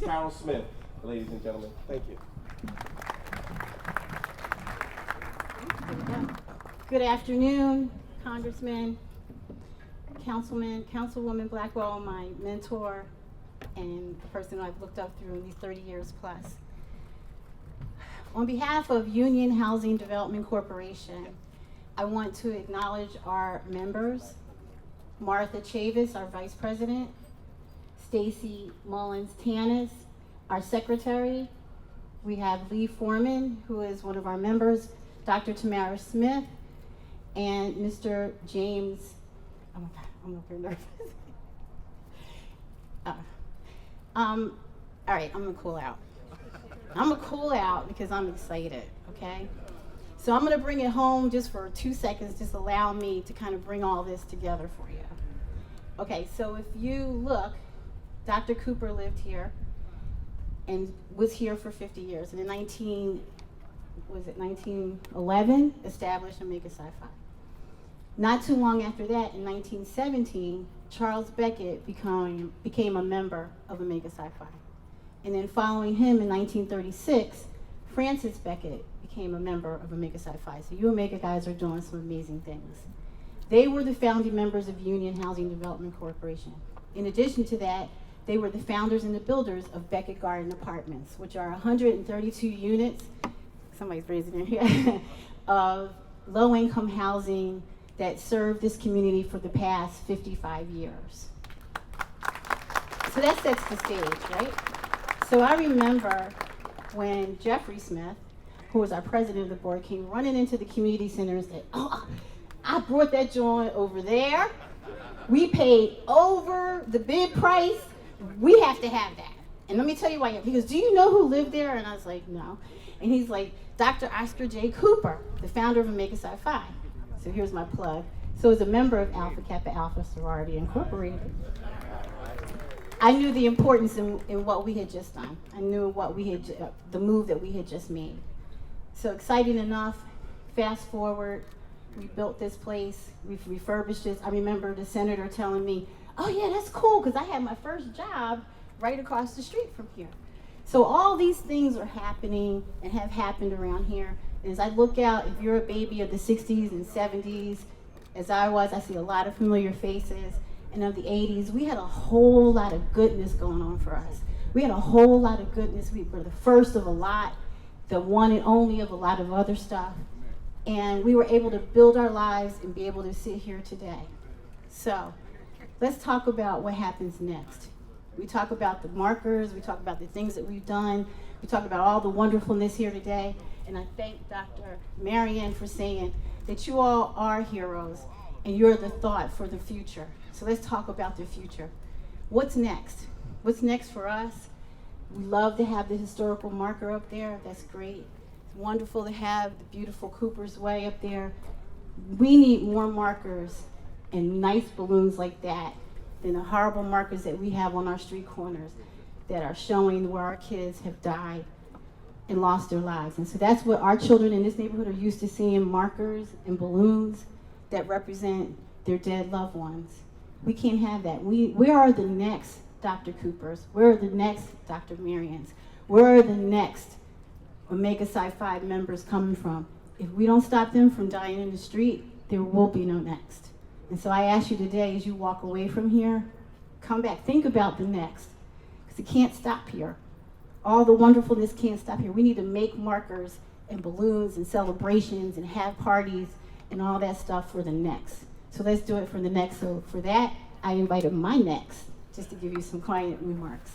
Carol Smith, ladies and gentlemen. Thank you. Good afternoon, Congressman, Councilman, Councilwoman Blackwell, my mentor, and the person I've looked up through in these 30 years plus. On behalf of Union Housing Development Corporation, I want to acknowledge our members, Martha Chavis, our Vice President, Stacy Mullins-Tanis, our Secretary. We have Lee Foreman, who is one of our members, Dr. Tamara Smith, and Mr. James, I'm a bit nervous. All right, I'm gonna cool out. I'm gonna cool out because I'm excited, okay? So I'm gonna bring it home just for 2 seconds, just allow me to kind of bring all this together for you. Okay, so if you look, Dr. Cooper lived here and was here for 50 years. And in 1911, established Omega Psi Phi. Not too long after that, in 1917, Charles Beckett became a member of Omega Psi Phi. And then following him in 1936, Francis Beckett became a member of Omega Psi Phi. So you Omega guys are doing some amazing things. They were the founding members of Union Housing Development Corporation. In addition to that, they were the founders and the builders of Beckett Garden Apartments, which are 132 units, somebody's raising their hand, of low-income housing that served this community for the past 55 years. So that sets the stage, right? So I remember when Jeffrey Smith, who was our president of the board, came running into the community center and said, "Oh, I brought that joint over there. We paid over the bid price. We have to have that." And let me tell you why. He goes, "Do you know who lived there?" And I was like, "No." And he's like, "Dr. Oscar J. Cooper, the founder of Omega Psi Phi." So here's my plug. So as a member of Alpha Kappa Alpha Sorority Incorporated, I knew the importance in what we had just done. I knew what we had, the move that we had just made. So exciting enough, fast forward, we built this place, we've refurbished this. I remember the senator telling me, "Oh yeah, that's cool, because I had my first job right across the street from here." So all these things are happening and have happened around here. And as I look out, if you're a baby of the 60s and 70s, as I was, I see a lot of familiar faces. And of the 80s, we had a whole lot of goodness going on for us. We had a whole lot of goodness. We were the first of a lot, the one and only of a lot of other stuff. And we were able to build our lives and be able to sit here today. So let's talk about what happens next. We talk about the markers, we talk about the things that we've done, we talk about all the wonderfulness here today. And I thank Dr. Marianne for saying that you all are heroes and you're the thought for the future. So let's talk about the future. What's next? What's next for us? We love to have the historical marker up there. That's great. It's wonderful to have the beautiful Cooper's Way up there. We need more markers and nice balloons like that than the horrible markers that we have on our street corners that are showing where our kids have died and lost their lives. And so that's what our children in this neighborhood are used to seeing, markers and balloons that represent their dead loved ones. We can't have that. We are the next Dr. Coopers. We're the next Dr. Marians. We're the next Omega Psi Phi members coming from. If we don't stop them from dying in the street, there will be no next. And so I ask you today, as you walk away from here, come back, think about the next, because it can't stop here. All the wonderfulness can't stop here. We need to make markers and balloons and celebrations and have parties and all that stuff for the next. So let's do it for the next. So for that, I invited my next, just to give you some quiet remarks.